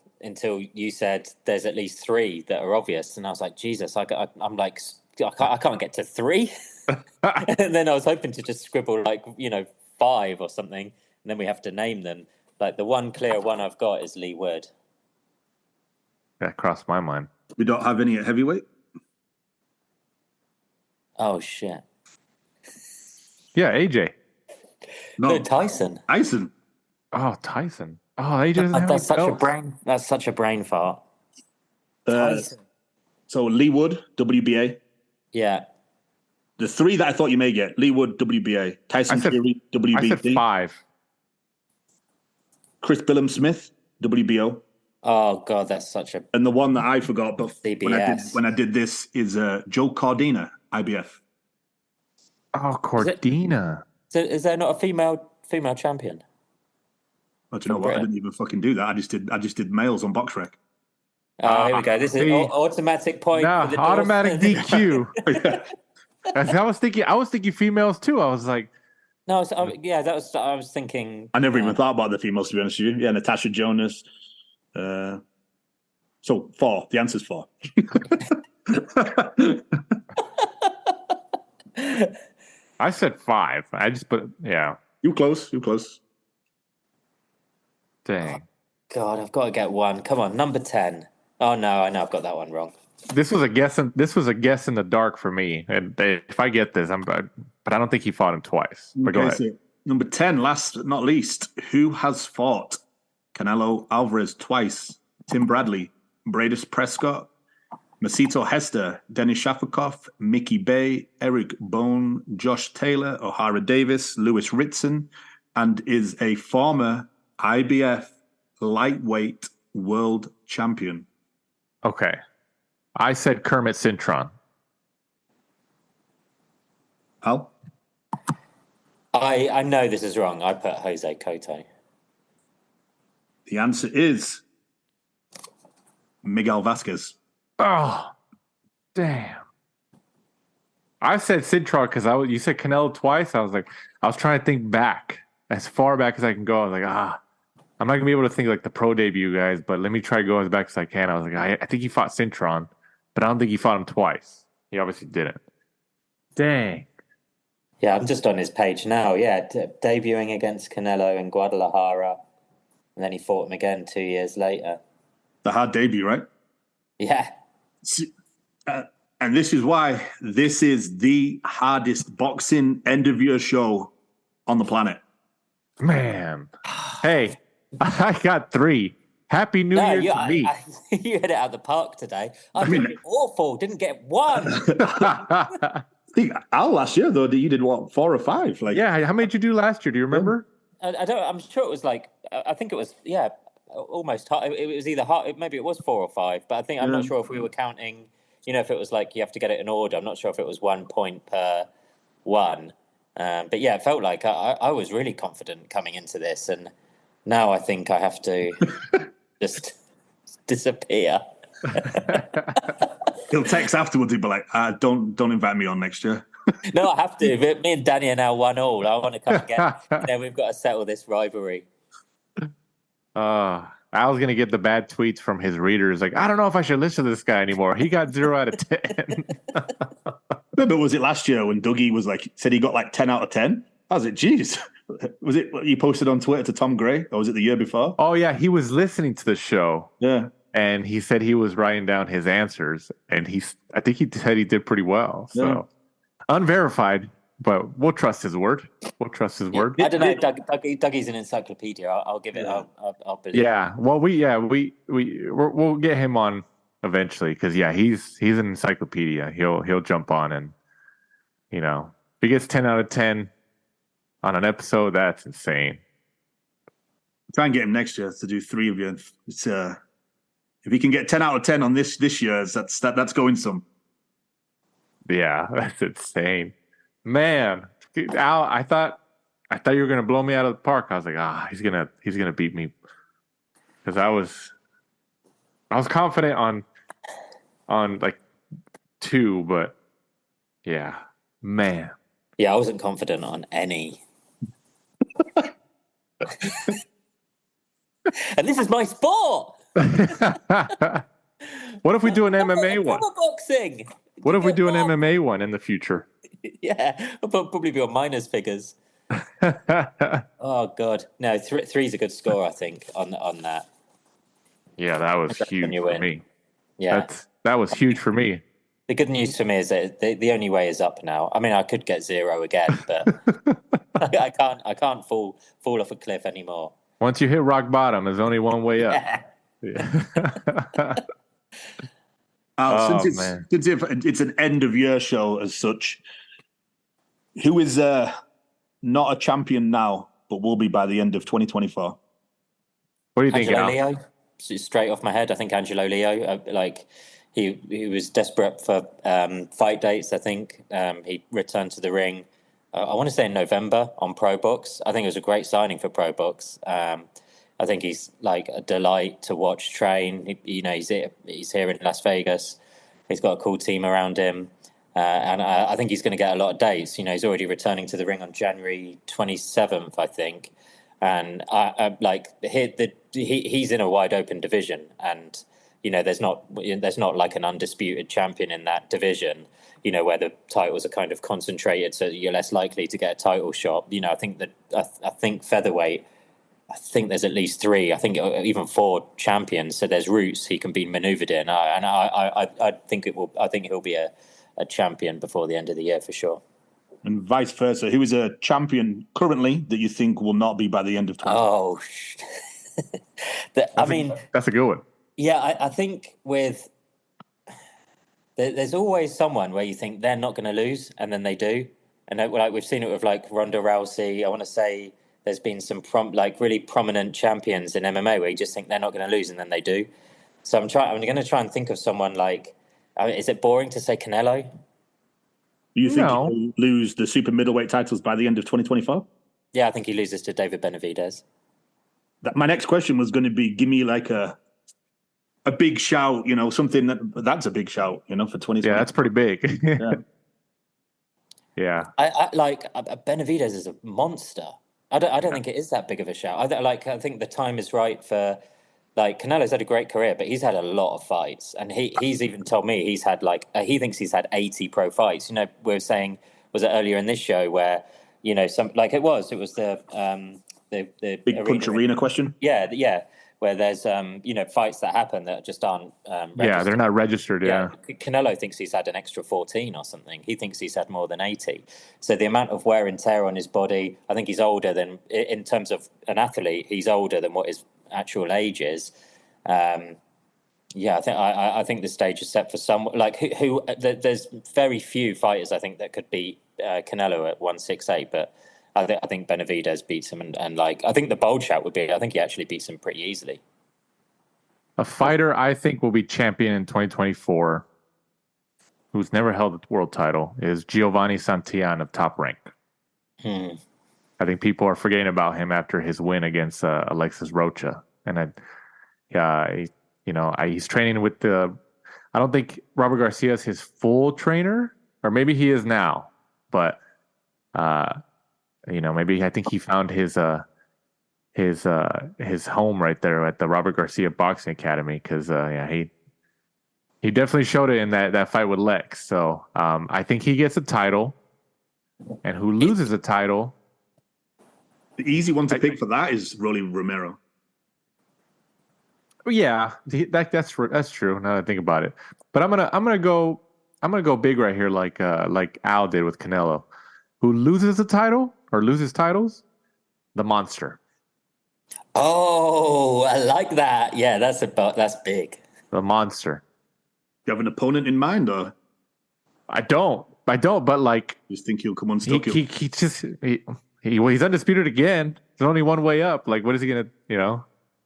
you said there's at least 3 that are obvious, and I was like, Jesus, I'm like, I can't get to 3. And then I was hoping to just scribble 5 or something, and then we have to name them. Like the one clear one I've got is Lee Wood. That crossed my mind. We don't have any at heavyweight? Oh, shit. Yeah, AJ. No, Tyson. Tyson. Oh, Tyson. Oh, AJ doesn't have that's such a brain fart. So Lee Wood, WBA. Yeah. The 3 that I thought you may get: Lee Wood, WBA. Tyson Fury, WBC. I said 5. Chris Billum Smith, WBO. Oh God, that's such a. And the one that I forgot, but CBS. when I did this is Joe Cordina, IBF. Oh, Cordina. Is there not a female champion? Oh, do you know what? I didn't even fucking do that. I just did males on BoxRec. Oh, here we go. This is automatic point. No, automatic DQ. I was thinking females too. I was like, no, I was thinking. I never even thought about the females, to be honest with you. Yeah, Natasha Jonas. So 4. The answer's 4. I said 5. I just put You close. Dang. Oh, God, I've got to get 1. Come on, number 10. Oh no, I know I've got that one wrong. This was a guess in the dark for me. And if I get this, but I don't think he fought him twice. But go ahead. So number 10, last but not least, who has fought Canelo Alvarez twice? Tim Bradley, Bradus Prescott, Masito Hester, Dennis Shafakoff, Mickey Bay, Eric Bone, Josh Taylor, O'Hara Davis, Lewis Ritson, and is a former IBF lightweight world champion? Okay. I said Kermit Cintron. Al? I know this is wrong. I put Jose Cotto. The answer is Miguel Vasquez. Oh, damn. I said Cintron because you said Canelo twice. I was trying to think back as far back as I can go. I was like, I'm not gonna be able to think like the pro debut guys, but let me try to go as back as I can. I was like, I think he fought Cintron, but I don't think he fought him twice. He obviously didn't. Dang. Yeah, I'm just on his page now. Yeah, debuting against Canelo in Guadalajara, and then he fought him again 2 years later. The hard debut, right? Yeah. And this is why this is the hardest boxing end-of-year show on the planet. Man. Hey, I got 3. Happy New Year to me. You hit it out of the park today. I mean, awful. Didn't get one. Al last year, though, you did what, 4 or 5? Like, yeah, how many did you do last year? Do you remember? I don't. I'm sure it was like. I think it was. Yeah, almost. It was either hard. Maybe it was 4 or 5. But I think I'm not sure if we were counting. You know, if it was like you have to get it in order. I'm not sure if it was 1 point per one. But yeah, it felt like I was really confident coming into this, and now I think I have to just disappear. He'll text afterwards. He'll be like, "Don't invite me on next year." No, I have to. But me and Danny are now 1-1. I want to come again. We've got to settle this rivalry. I was gonna get the bad tweets from his readers. Like, I don't know if I should listen to this guy anymore. He got 0 out of 10. Remember, was it last year when Dougie was like said he got like 10 out of 10? I was like, geez. Was it what you posted on Twitter to Tom Gray, or was it the year before? Oh yeah, he was listening to the show. Yeah. And he said he was writing down his answers, and I think he said he did pretty well. So unverified, but we'll trust his word. We'll trust his word. I don't know. Dougie's an encyclopedia. I'll give it. I'll believe. Yeah. Well, we'll get him on eventually because he's an encyclopedia. He'll jump on and if he gets 10 out of 10 on an episode, that's insane. Try and get him next year to do 3 of you. It's if he can get 10 out of 10 on this year's, that's going some. Yeah, that's insane. Man, Al, I thought you were gonna blow me out of the park. I was like, he's gonna beat me. Because I was confident on like 2, but yeah, man. Yeah, I wasn't confident on any. And this is my sport. What if we do an MMA one? Boxing. What if we do an MMA one in the future? Yeah, I'll probably be on minus figures. Oh God, no, 3's a good score, I think, on that. Yeah, that was huge for me. Yeah, that was huge for me. The good news for me is that the only way is up now. I mean, I could get 0 again, but I can't fall off a cliff anymore. Once you hit rock bottom, there's only one way up. Yeah. Since it's an end of year show as such, who is not a champion now but will be by the end of 2024? What do you think, Angelo Leo? Straight off my head, I think Angelo Leo. He was desperate for fight dates. I think he returned to the ring. I want to say in November on Pro Box. I think it was a great signing for Pro Box. I think he's like a delight to watch train. He's here in Las Vegas. He's got a cool team around him. And I think he's going to get a lot of dates. He's already returning to the ring on January 27th, I think. And he's in a wide open division. And, there's not like an undisputed champion in that division, where the titles are kind of concentrated. So you're less likely to get a title shot. I think featherweight, I think there's at least 3, I think even 4 champions. So there's routes he can be maneuvered in. I think he'll be a champion before the end of the year for sure. And vice versa. Who is a champion currently that you think will not be by the end of 2020? That's a good one. Yeah, I think there's always someone where you think they're not going to lose, and then they do. And we've seen it with like Ronda Rousey. I want to say there's been some really prominent champions in MMA where you just think they're not going to lose and then they do. So I'm going to try and think of someone like. Is it boring to say Canelo? Do you think he'll lose the super middleweight titles by the end of 2024? Yeah, I think he loses to David Benavidez. My next question was going to be, give me like a big shout, something that's a big shout, for 2020. Yeah, that's pretty big. Yeah. I like Benavidez is a monster. I don't think it is that big of a shout. I think the time is right for Canelo's had a great career, but he's had a lot of fights, and he's even told me he's had he thinks he's had 80 pro fights. We were saying, was it earlier in this show where some it was the big punch arena question. Yeah, where there's fights that happen that just aren't registered. Yeah, they're not registered. Yeah. Canelo thinks he's had an extra 14 or something. He thinks he's had more than 80. So the amount of wear and tear on his body, I think he's older than, in terms of an athlete, he's older than what his actual age is. I think the stage is set for some who there's very few fighters I think that could beat Canelo at 168, but I think Benavidez beats him, and I think the bold shout would be, I think he actually beats him pretty easily. A fighter I think will be champion in 2024, who's never held a world title, is Giovanni Santillan of Top Rank. I think people are forgetting about him after his win against Alexis Rocha, and he's training with the. I don't think Robert Garcia is his full trainer, or maybe he is now, but. Maybe I think he found his home right there at the Robert Garcia Boxing Academy, because he definitely showed it in that fight with Lex. So I think he gets a title, and who loses a title. The easy one to pick for that is Rolly Romero. Yeah, that's true. Now that I think about it, but I'm gonna go big right here, like Al did with Canelo. Who loses the title or loses titles? The Monster. Oh, I like that. Yeah, that's big. The Monster. You have an opponent in mind, or? I don't. But just think he'll come unstuck. He's undisputed again. There's only one way up. What is he gonna?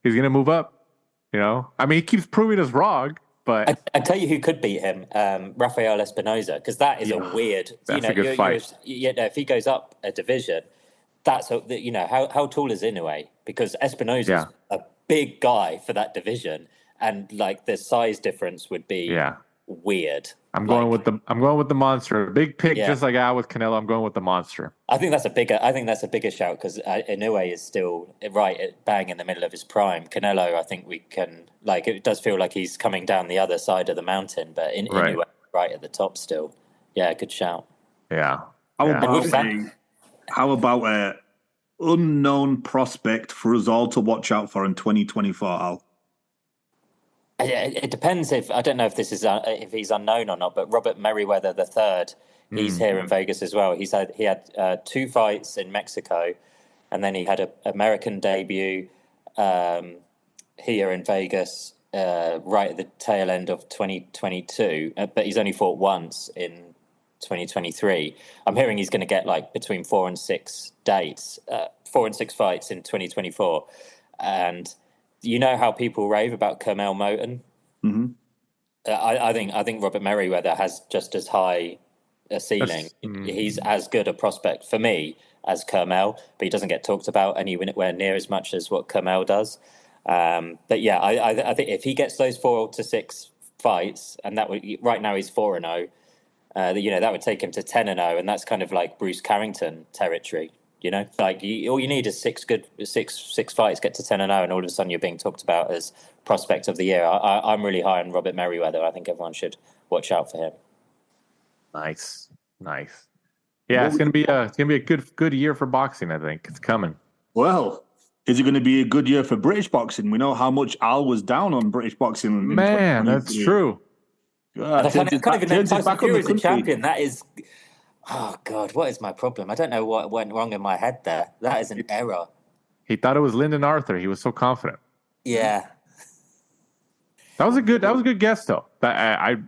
He's gonna move up. I mean, he keeps proving us wrong. But I tell you who could beat him, Rafael Espinoza, because that is a weird. That's a good fight. If he goes up a division, that's how tall is Inoue? Because Espinoza's a big guy for that division, and the size difference would be weird. I'm going with the Monster. Big pick, just like Al with Canelo. I'm going with the Monster. I think that's a bigger shout, because Inoue is still bang in the middle of his prime. Canelo, I think we can it does feel like he's coming down the other side of the mountain, but Inoue right at the top still. Yeah, good shout. Yeah. How about a unknown prospect for us all to watch out for in 2024, Al? It depends I don't know if this is if he's unknown or not, but Robert Merriweather III, he's here in Vegas as well. He had 2 fights in Mexico, and then he had an American debut here in Vegas right at the tail end of 2022, but he's only fought once in 2023. I'm hearing he's going to get between 4 and 6 dates, 4 and 6 fights in 2024, and. You know how people rave about Kermel Moton? Mm-hmm. I think Robert Merriweather has just as high a ceiling. He's as good a prospect for me as Kermel, but he doesn't get talked about anywhere near as much as what Kermel does. But yeah, I think if he gets those 4 to 6 fights, and that would right now he's 4-0, that would take him to 10-0, and that's kind of like Bruce Carrington territory. All you need is 6 fights, get to 10-0, and all of a sudden you're being talked about as prospect of the year. I'm really high on Robert Merriweather. I think everyone should watch out for him. Nice. Yeah, it's gonna be a good year for boxing. I think it's coming. Well, is it going to be a good year for British boxing? We know how much Al was down on British boxing. Man, that's true. I can't even name Tyson Fury as a champion. That is. Oh, God, what is my problem? I don't know what went wrong in my head there. That is an error. He thought it was Lyndon Arthur. He was so confident. Yeah. That was a good guess, though. I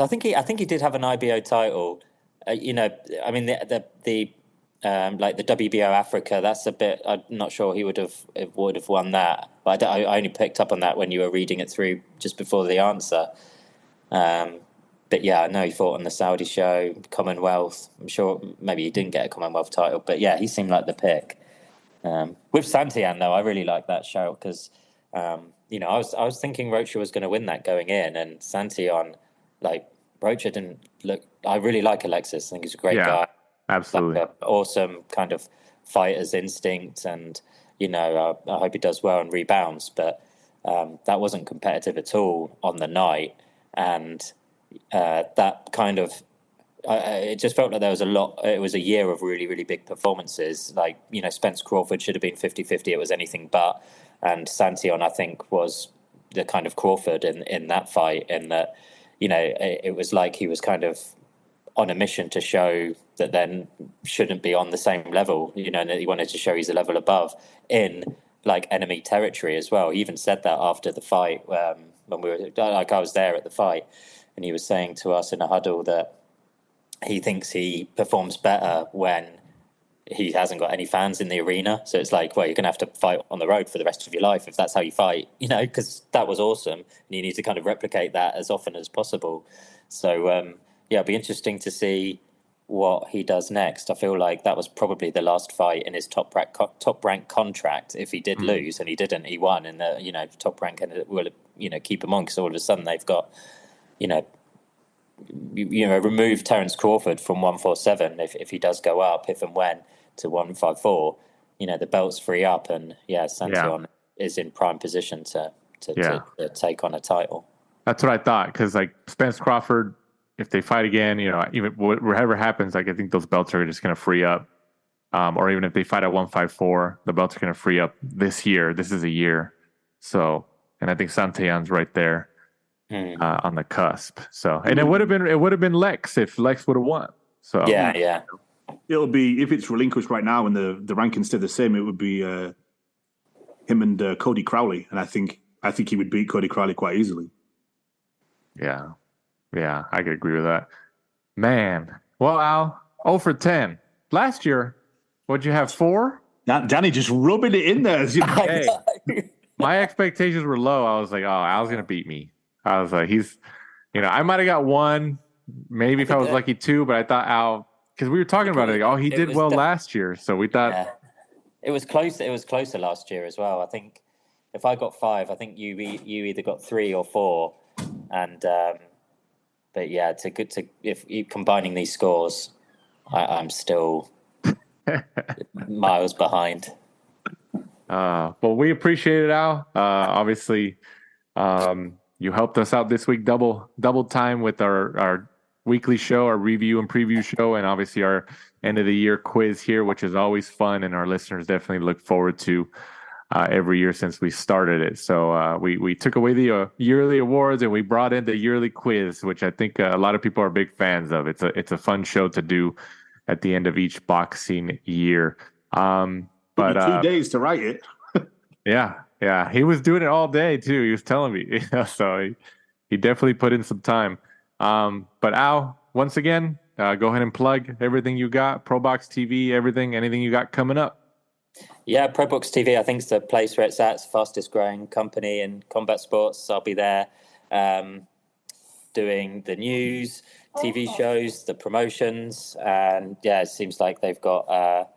think he did have an IBO title. I mean, the like the WBO Africa, that's a bit. I'm not sure he would have won that, but I only picked up on that when you were reading it through just before the answer. But yeah, I know he fought on the Saudi show, Commonwealth. I'm sure maybe he didn't get a Commonwealth title, but yeah, he seemed like the pick. With Santian though, I really like that show because I was thinking Rocha was going to win that going in, and Santian, like Rocha didn't look. I really like Alexis. I think he's a great guy. Absolutely. Like awesome kind of fighter's instinct, and I hope he does well and rebounds. But that wasn't competitive at all on the night, and that kind of it just felt like there was a lot. It was a year of really, really big performances. Like Spence Crawford should have been 50-50. It was anything but, and Santion I think was the kind of Crawford in that fight, in that it was like he was kind of on a mission to show that then shouldn't be on the same level, and that he wanted to show he's a level above in like enemy territory as well. He even said that after the fight, when we were I was there at the fight, and he was saying to us in a huddle that he thinks he performs better when he hasn't got any fans in the arena. So it's like, well, you're going to have to fight on the road for the rest of your life if that's how you fight, because that was awesome. And you need to kind of replicate that as often as possible. So, it'll be interesting to see what he does next. I feel like that was probably the last fight in his top rank contract. If he did lose, and he didn't, he won, and the top rank and will keep him on, because all of a sudden they've got remove Terence Crawford from 147 if he does go up, if and when, to 154. The belt's free up, and Santion is in prime position to take on a title. That's what I thought, because like Spence Crawford, if they fight again, even whatever happens, like I think those belts are just going to free up. Or even if they fight at 154, the belts are going to free up this year. This is a year. So, and I think Santian's right there on the cusp. So, and it would have been Lex if Lex would have won. So yeah. It'll be, if it's relinquished right now and the rankings stay the same, it would be him and Cody Crowley, and I think he would beat Cody Crowley quite easily. Yeah, I could agree with that. Man. Well, Al, 0 for 10. Last year, what'd you have, 4? Danny just rubbing it in there. Hey, my expectations were low. I was like, oh, Al's going to beat me. I was like, I might have got 1, maybe if I was lucky 2, but I thought Al, because we were talking about it, like, he did well last year. So we thought. Yeah. It was close. It was closer last year as well. I think if I got 5, I think you either got 3 or 4. And, but yeah, if you combining these scores, I'm still miles behind. Well, we appreciate it, Al. Obviously, you helped us out this week, double time with our weekly show, our review and preview show, and obviously our end of the year quiz here, which is always fun, and our listeners definitely look forward to every year since we started it. So we took away the yearly awards and we brought in the yearly quiz, which I think a lot of people are big fans of. It's a fun show to do at the end of each boxing year. But 2 days to write it. Yeah, he was doing it all day too. He was telling me, so he definitely put in some time. But Al, once again, go ahead and plug everything you got, ProBox TV, anything you got coming up. Yeah, ProBox TV, I think it's the place where it's at. It's the fastest growing company in combat sports. I'll be there doing the news, TV shows, the promotions. And yeah, it seems like they've got,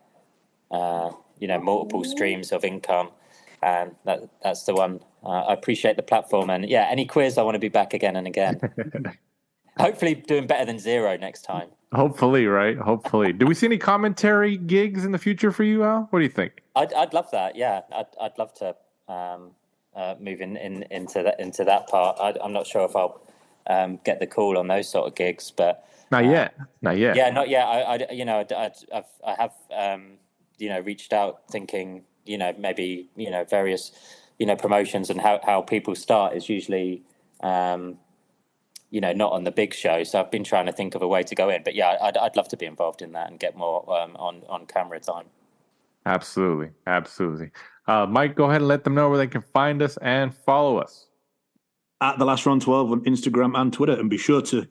multiple streams of income. And that's the one. I appreciate the platform. And yeah, any quiz, I want to be back again and again. Hopefully doing better than 0 next time. Hopefully, right? Hopefully. Do we see any commentary gigs in the future for you, Al? What do you think? I'd love that. Yeah, I'd love to move into that part. I'm not sure if I'll get the call on those sort of gigs, but not yet. Yeah, not yet. I have reached out thinking maybe various promotions and how people start is usually. Not on the big show. So I've been trying to think of a way to go in. But yeah, I'd love to be involved in that and get more on camera time. Absolutely. Mike, go ahead and let them know where they can find us and follow us. At The Last Round 12 on Instagram and Twitter. And be sure to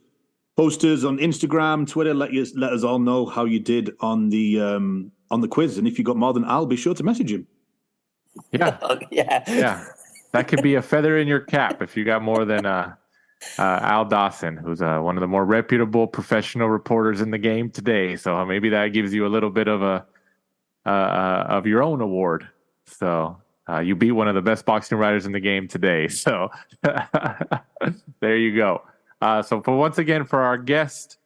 Post us on Instagram, Twitter. Let us all know how you did on the quiz, and if you got more than Al, be sure to message him. Yeah, yeah. That could be a feather in your cap if you got more than Al Dawson, who's one of the more reputable professional reporters in the game today. So maybe that gives you a little bit of of your own award. So you beat one of the best boxing writers in the game today. So there you go. So once again, for our guest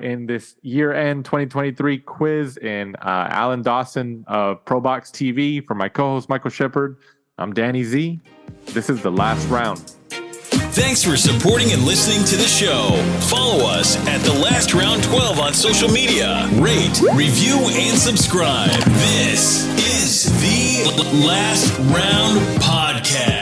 in this year-end 2023 quiz, and Alan Dawson of ProBox TV, for my co-host Michael Shepard, I'm Danny Z. This is The Last Round. Thanks for supporting and listening to the show. Follow us at The Last Round 12 on social media. Rate, review, and subscribe. This is The Last Round Podcast.